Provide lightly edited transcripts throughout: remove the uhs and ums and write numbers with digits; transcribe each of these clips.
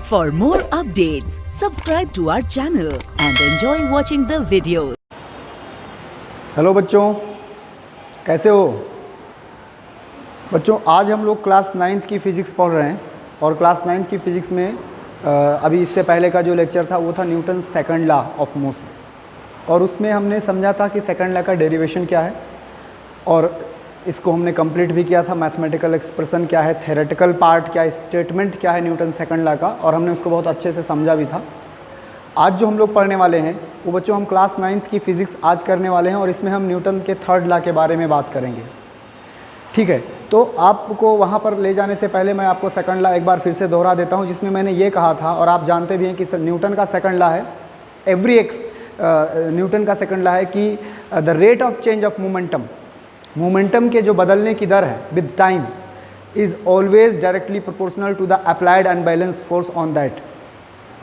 For more updates, subscribe to our channel and enjoy watching the videos. Hello बच्चों, कैसे हो बच्चों? आज हम लोग क्लास 9th की फ़िज़िक्स पढ़ रहे हैं और क्लास 9th की फ़िज़िक्स में अभी इससे पहले का जो लेक्चर था वो था Newton second law of motion और उसमें हमने समझा था कि सेकंड लॉ का डेरिवेशन क्या है और इसको हमने कंप्लीट भी किया था। मैथमेटिकल एक्सप्रेशन क्या है, थ्योरेटिकल पार्ट क्या है, स्टेटमेंट क्या है न्यूटन सेकंड लॉ का, और हमने उसको बहुत अच्छे से समझा भी था। आज जो हम लोग पढ़ने वाले हैं वो बच्चों हम क्लास 9th की फ़िज़िक्स आज करने वाले हैं और इसमें हम न्यूटन के थर्ड लॉ के बारे में बात करेंगे। ठीक है, तो आपको वहाँ पर ले जाने से पहले मैं आपको सेकंड लॉ एक बार फिर से दोहरा देता हूँ, जिसमें मैंने ये कहा था और आप जानते भी हैं कि न्यूटन का सेकंड लॉ है न्यूटन का सेकंड लॉ है कि the rate of change of momentum के जो बदलने की दर है with time is always directly proportional to the applied unbalance force on that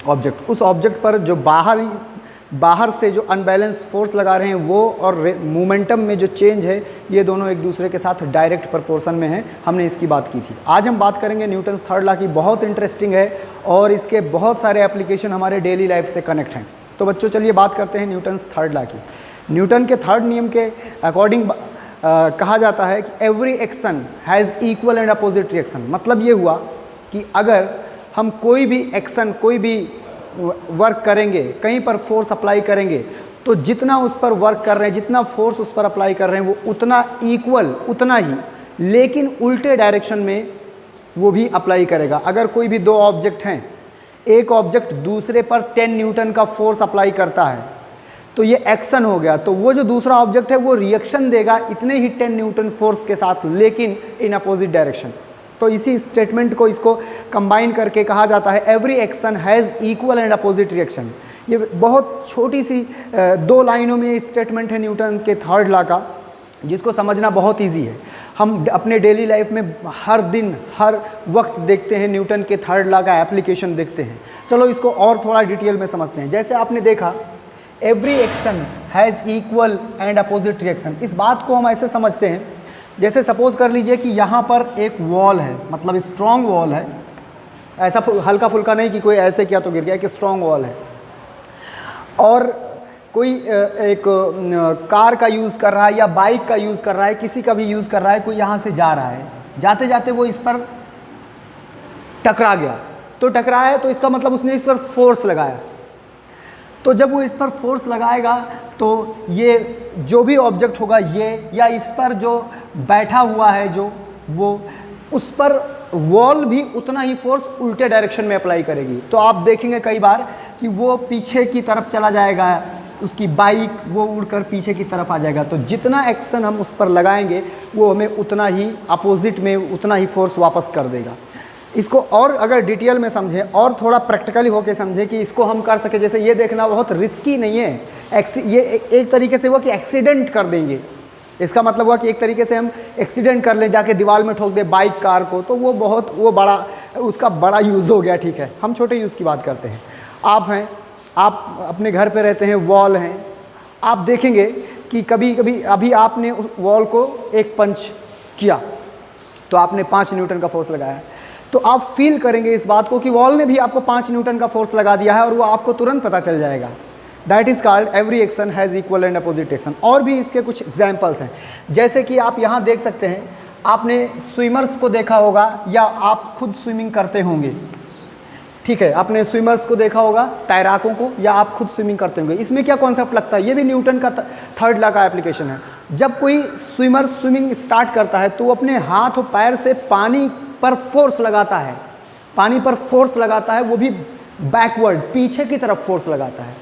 object. उस ऑब्जेक्ट पर जो बाहर से जो अनबैलेंस फोर्स लगा रहे हैं वो और मोमेंटम में जो चेंज है ये दोनों एक दूसरे के साथ डायरेक्ट प्रोपोर्शन में हैं। हमने इसकी बात की थी। आज हम बात करेंगे न्यूटन थर्ड लॉ की। बहुत इंटरेस्टिंग है और इसके बहुत सारे एप्लीकेशन हमारे डेली लाइफ से कनेक्ट हैं। तो बच्चों चलिए बात करते हैं न्यूटन थर्ड लॉ की। न्यूटन के थर्ड नियम के अकॉर्डिंग कहा जाता है कि every action has equal and opposite reaction. मतलब ये हुआ कि अगर हम कोई भी एक्शन, कोई भी वर्क करेंगे, कहीं पर फोर्स अप्लाई करेंगे, तो जितना उस पर वर्क कर रहे हैं, जितना फोर्स उस पर अप्लाई कर रहे हैं वो उतना इक्वल, उतना ही, लेकिन उल्टे डायरेक्शन में वो भी अप्लाई करेगा। अगर कोई भी दो ऑब्जेक्ट हैं, एक ऑब्जेक्ट दूसरे पर 10 न्यूटन का फोर्स अप्लाई करता है तो ये एक्शन हो गया, तो वो जो दूसरा ऑब्जेक्ट है वो रिएक्शन देगा इतने ही 10 न्यूटन फोर्स के साथ, लेकिन इन अपोजिट डायरेक्शन। तो इसी स्टेटमेंट को इसको कंबाइन करके कहा जाता है every action has equal and opposite reaction. ये बहुत छोटी सी 2 लाइनों में स्टेटमेंट है न्यूटन के थर्ड लॉ का, जिसको समझना बहुत ईजी है। हम अपने डेली लाइफ में हर दिन हर वक्त देखते हैं, न्यूटन के थर्ड लॉ का एप्लीकेशन देखते हैं। चलो इसको और थोड़ा डिटेल में समझते हैं। जैसे आपने देखा every action has equal and opposite reaction, इस बात को हम ऐसे समझते हैं जैसे सपोज कर लीजिए कि यहाँ पर एक वॉल है, मतलब स्ट्रॉन्ग वॉल है, ऐसा हल्का फुल्का नहीं कि कोई ऐसे किया तो गिर गया, कि स्ट्रॉन्ग वॉल है और कोई एक कार का यूज़ कर रहा है या बाइक का यूज़ कर रहा है, किसी का भी यूज़ कर रहा है, कोई यहाँ से जा रहा है, जाते जाते वो इस पर टकरा गया। तो टकराया है तो इसका मतलब उसने इस पर फोर्स लगाया। तो जब वो इस पर फोर्स लगाएगा तो ये जो भी ऑब्जेक्ट होगा, ये या इस पर जो बैठा हुआ है जो, वो उस पर वॉल भी उतना ही फोर्स उल्टे डायरेक्शन में अप्लाई करेगी। तो आप देखेंगे कई बार कि वो पीछे की तरफ चला जाएगा, उसकी बाइक वो उड़कर पीछे की तरफ आ जाएगा। तो जितना एक्शन हम उस पर लगाएंगे वो हमें उतना ही अपोजिट में उतना ही फोर्स वापस कर देगा। इसको और अगर डिटेल में समझें और थोड़ा प्रैक्टिकली होके समझें कि इसको हम कर सके, जैसे ये देखना बहुत रिस्की नहीं है। ये एक तरीके से हुआ कि एक्सीडेंट कर देंगे, इसका मतलब हुआ कि एक तरीके से हम एक्सीडेंट कर लें, जाके दीवार में ठोक दे बाइक कार को, तो वो बड़ा उसका बड़ा यूज़ हो गया। ठीक है, हम छोटे यूज़ की बात करते हैं। आप हैं, आप अपने घर पे रहते हैं, वॉल हैं, आप देखेंगे कि कभी कभी अभी आपने उस वॉल को एक पंच किया तो आपने 5 न्यूटन का फोर्स लगाया, तो आप फील करेंगे इस बात को कि वॉल ने भी आपको 5 न्यूटन का फोर्स लगा दिया है और वो आपको तुरंत पता चल जाएगा। That is called every action has equal and opposite action. और भी इसके कुछ एग्जाम्पल्स हैं, जैसे कि आप यहाँ देख सकते हैं, आपने स्विमर्स को देखा होगा या आप खुद स्विमिंग करते होंगे। ठीक है, आपने स्विमर्स को देखा होगा, तैराकों को, या आप खुद स्विमिंग करते होंगे। इसमें क्या कॉन्सेप्ट लगता है, ये भी न्यूटन का थर्ड लॉ का एप्लीकेशन है। जब कोई स्विमर स्विमिंग स्टार्ट करता है तो वो अपने हाथ और पैर से पानी पर फोर्स लगाता है, पानी पर फोर्स लगाता है, वो भी बैकवर्ड, पीछे की तरफ फोर्स लगाता है।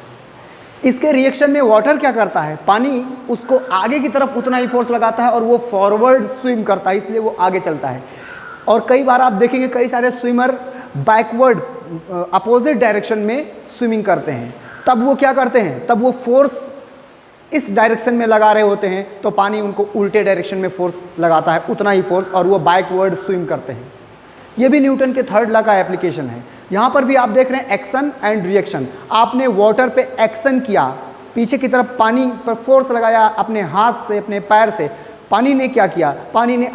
इसके रिएक्शन में वाटर क्या करता है, पानी उसको आगे की तरफ उतना ही फोर्स लगाता है और वो फॉरवर्ड स्विम करता है, इसलिए वो आगे चलता है। और कई बार आप देखेंगे कई सारे स्विमर बैकवर्ड अपोजिट डायरेक्शन में स्विमिंग करते हैं, तब वो क्या करते हैं, तब वो फोर्स इस डायरेक्शन में लगा रहे होते हैं तो पानी उनको उल्टे डायरेक्शन में फोर्स लगाता है, उतना ही फोर्स, और वो बैकवर्ड स्विम करते हैं। ये भी न्यूटन के थर्ड लॉ का एप्लीकेशन है। यहाँ पर भी आप देख रहे हैं एक्शन एंड रिएक्शन। आपने वाटर पे एक्शन किया, पीछे की तरफ पानी पर फोर्स लगाया अपने हाथ से, अपने पैर से, पानी ने क्या किया, पानी ने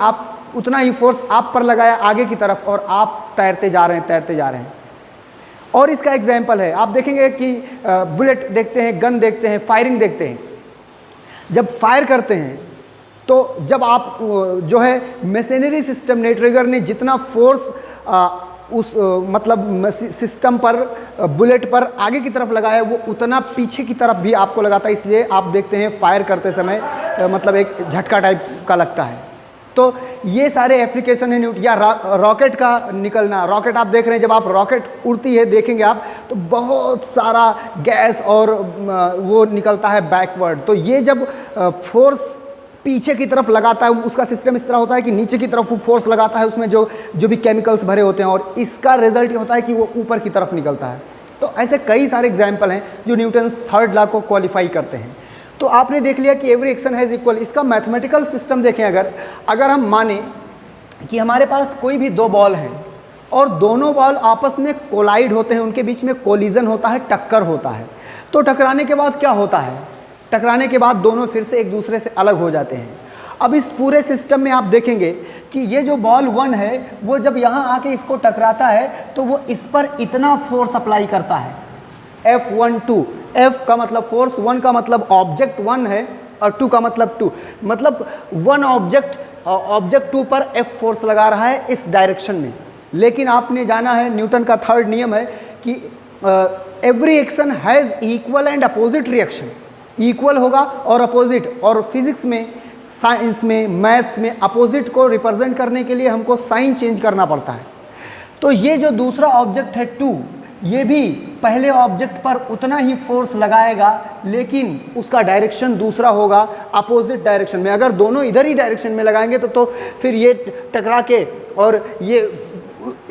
उतना ही फोर्स आप पर लगाया आगे की तरफ और आप तैरते जा रहे हैं, तैरते जा रहे हैं। और इसका एग्जाम्पल है, आप देखेंगे कि बुलेट देखते हैं, गन देखते हैं, फायरिंग देखते हैं। जब फायर करते हैं तो जब आप जो है मशीनरी सिस्टम ने, ट्रिगर ने जितना फोर्स उस मतलब सिस्टम पर, बुलेट पर आगे की तरफ लगाया है, वो उतना पीछे की तरफ भी आपको लगाता है। इसलिए आप देखते हैं फायर करते समय मतलब एक झटका टाइप का लगता है। तो ये सारे एप्लीकेशन है या रॉकेट का निकलना। रॉकेट आप देख रहे हैं, जब आप रॉकेट उड़ती है देखेंगे आप तो बहुत सारा गैस और वो निकलता है बैकवर्ड। तो ये जब फोर्स पीछे की तरफ लगाता है, उसका सिस्टम इस तरह होता है कि नीचे की तरफ वो फोर्स लगाता है, उसमें जो भी केमिकल्स भरे होते हैं, और इसका रिजल्ट ये होता है कि वो ऊपर की तरफ निकलता है। तो ऐसे कई सारे एग्जाम्पल हैं जो न्यूटन्स थर्ड लॉ को क्वालिफाई करते हैं। तो आपने देख लिया कि एवरी एक्शन हैज़ इक्वल। इसका मैथमेटिकल सिस्टम देखें, अगर हम माने कि हमारे पास कोई भी दो बॉल हैं और दोनों बॉल आपस में कोलाइड होते हैं, उनके बीच में कोलिजन होता है, टक्कर होता है, तो टकराने के बाद क्या होता है? टकराने के बाद दोनों फिर से एक दूसरे से अलग हो जाते हैं। अब इस पूरे सिस्टम में आप देखेंगे कि ये जो बॉल 1 है वो जब यहाँ आके इसको टकराता है तो वो इस पर इतना फोर्स अप्लाई करता है, F12। F का मतलब फोर्स, 1 का मतलब ऑब्जेक्ट 1 है और 2 का मतलब 2, मतलब 1 ऑब्जेक्ट 2 पर F फोर्स लगा रहा है इस डायरेक्शन में। लेकिन आपने जाना है, न्यूटन का थर्ड नियम है कि every action has equal and opposite reaction. Equal होगा और अपोजिट, और फिजिक्स में, साइंस में, मैथ्स में अपोजिट को रिप्रेजेंट करने के लिए हमको साइन चेंज करना पड़ता है। तो ये जो दूसरा ऑब्जेक्ट है 2, ये भी पहले ऑब्जेक्ट पर उतना ही फोर्स लगाएगा, लेकिन उसका डायरेक्शन दूसरा होगा, अपोजिट डायरेक्शन में। अगर दोनों इधर ही डायरेक्शन में लगाएंगे तो फिर ये टकरा के और ये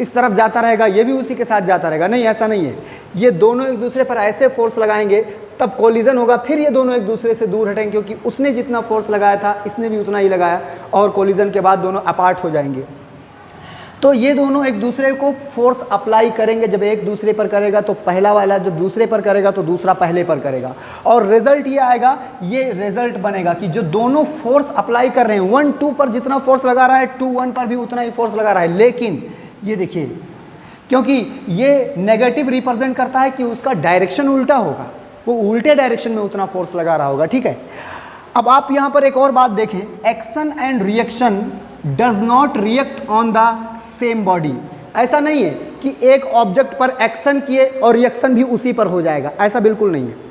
इस तरफ जाता रहेगा, ये भी उसी के साथ जाता रहेगा। नहीं, ऐसा नहीं है। ये दोनों एक दूसरे पर ऐसे फोर्स लगाएंगे तब कोलिजन होगा, फिर ये दोनों एक दूसरे से दूर हटेंगे, क्योंकि उसने जितना फोर्स लगाया था इसने भी उतना ही लगाया, और कोलिजन के बाद दोनों अपार्ट हो जाएंगे। तो ये दोनों एक दूसरे को फोर्स अप्लाई करेंगे। जब एक दूसरे पर करेगा तो पहला वाला जब दूसरे पर करेगा तो दूसरा पहले पर करेगा, और रिजल्ट ये आएगा, ये रिजल्ट बनेगा कि जो दोनों फोर्स अप्लाई कर रहे हैं, 1 2 पर जितना फोर्स लगा रहा है 2 1 पर भी उतना ही फोर्स लगा रहा है। लेकिन ये देखिए, क्योंकि ये नेगेटिव रिप्रेजेंट करता है कि उसका डायरेक्शन उल्टा होगा, वो उल्टे डायरेक्शन में उतना फोर्स लगा रहा होगा। ठीक है, अब आप यहाँ पर एक और बात देखें, action and reaction does not react on the same body. ऐसा नहीं है कि एक ऑब्जेक्ट पर एक्शन किए और रिएक्शन भी उसी पर हो जाएगा, ऐसा बिल्कुल नहीं है।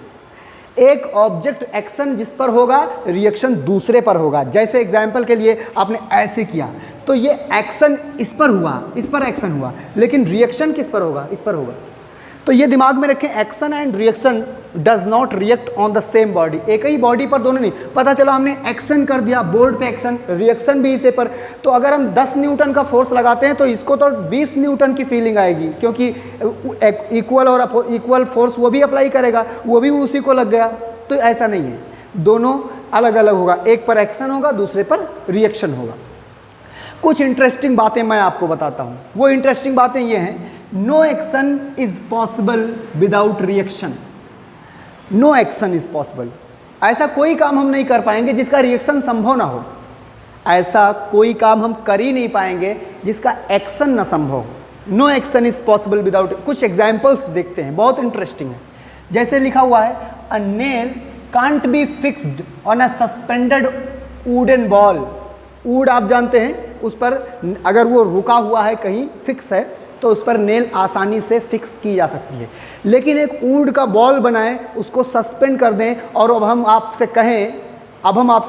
एक ऑब्जेक्ट एक्शन जिस पर होगा, रिएक्शन दूसरे पर होगा। जैसे एग्जाम्पल के लिए आपने ऐसे किया तो ये एक्शन इस पर हुआ, इस पर एक्शन हुआ, लेकिन रिएक्शन किस पर होगा? इस पर होगा। तो ये दिमाग में रखें, action and reaction does not react on the same body. एक ही बॉडी पर दोनों नहीं। पता चला हमने एक्शन कर दिया, बोर्ड पे एक्शन, रिएक्शन भी इसे पर, तो अगर हम 10 न्यूटन का फोर्स लगाते हैं तो इसको तो 20 न्यूटन की फीलिंग आएगी, क्योंकि इक्वल और इक्वल फोर्स वो भी अप्लाई करेगा, वो भी उसी को लग गया। तो ऐसा नहीं है, दोनों अलग अलग होगा, एक पर एक्शन होगा, दूसरे पर रिएक्शन होगा। कुछ इंटरेस्टिंग बातें मैं आपको बताता हूँ। वो इंटरेस्टिंग बातें ये हैं, no action is possible without reaction. No action is possible, ऐसा कोई काम हम नहीं कर पाएंगे जिसका रिएक्शन संभव ना हो। ऐसा कोई काम हम कर ही नहीं पाएंगे जिसका एक्शन ना संभव हो। No action is possible without. कुछ एग्जाम्पल्स देखते हैं, बहुत इंटरेस्टिंग है। जैसे लिखा हुआ है, a nail can't be fixed on a suspended wooden ball. Wood आप जानते हैं, उस पर अगर वो रुका हुआ है, कहीं फिक्स है, तो उस पर नेल आसानी से फिक्स की जा सकती है। लेकिन एक वुड का बॉल बनाएं, उसको सस्पेंड कर दें, और अब हम आपसे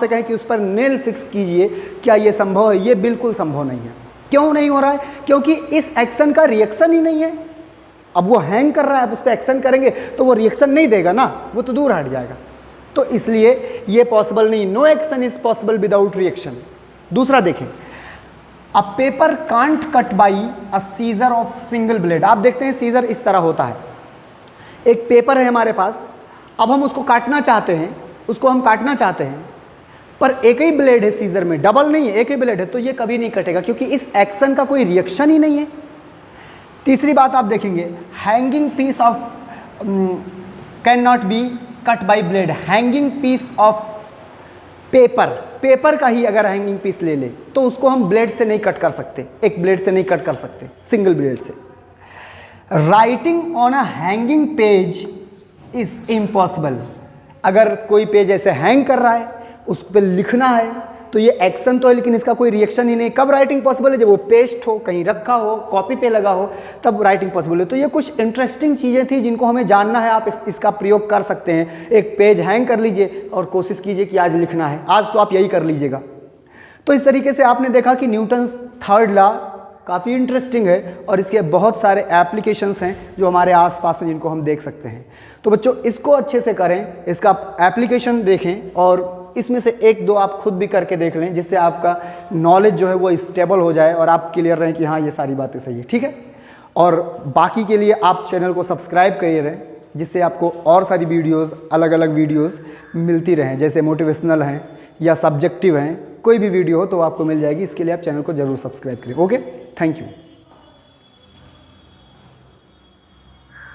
कहें कि उस पर नेल फिक्स कीजिए, क्या ये संभव है? ये बिल्कुल संभव नहीं है। क्यों नहीं हो रहा है? क्योंकि इस एक्शन का रिएक्शन ही नहीं है। अब वो हैंग कर रहा है, अब उस पर एक्शन करेंगे तो वो रिएक्शन नहीं देगा ना, वो तो दूर हट जाएगा। तो इसलिए ये पॉसिबल नहीं। No action is possible without reaction. दूसरा देखें, a paper can't cut by a scissor of single blade. आप देखते हैं सीजर इस तरह होता है। एक पेपर है हमारे पास, अब हम उसको काटना चाहते हैं, पर एक ही ब्लेड है सीजर में, डबल नहीं है, एक ही ब्लेड है, तो ये कभी नहीं कटेगा, क्योंकि इस एक्शन का कोई रिएक्शन ही नहीं है। तीसरी बात आप देखेंगे, hanging piece of can not be cut by blade. Hanging piece of paper का ही अगर हैंगिंग पीस ले ले तो उसको हम ब्लेड से नहीं कट कर सकते, एक ब्लेड से नहीं कट कर सकते, सिंगल ब्लेड से। Writing on a hanging page is impossible. अगर कोई पेज ऐसे हैंग कर रहा है, उस पर लिखना है, तो ये एक्शन तो है लेकिन इसका कोई रिएक्शन ही नहीं। कब राइटिंग पॉसिबल है? जब वो पेस्ट हो, कहीं रखा हो, कॉपी पे लगा हो, तब राइटिंग पॉसिबल है। तो ये कुछ इंटरेस्टिंग चीज़ें थी जिनको हमें जानना है। आप इसका प्रयोग कर सकते हैं। एक पेज हैंग कर लीजिए और कोशिश कीजिए कि आज लिखना है। आज तो आप यही कर लीजिएगा। तो इस तरीके से आपने देखा कि न्यूटन थर्ड लॉ काफ़ी इंटरेस्टिंग है और इसके बहुत सारे एप्लीकेशंस हैं जो हमारे आसपास हैं जिनको हम देख सकते हैं। तो बच्चों, इसको अच्छे से करें, इसका एप्लीकेशन देखें और इसमें से एक दो आप खुद भी करके देख लें, जिससे आपका नॉलेज जो है वो स्टेबल हो जाए और आप क्लियर रहें कि हाँ ये सारी बातें सही है। ठीक है। और बाकी के लिए आप चैनल को सब्सक्राइब करिए रहें, जिससे आपको और सारी वीडियोज़, अलग अलग वीडियोज़ मिलती रहें, जैसे मोटिवेशनल हैं या सब्जेक्टिव हैं। कोई भी वीडियो हो तो आपको मिल जाएगी। इसके लिए आप चैनल को ज़रूर सब्सक्राइब करें। Okay, thank you.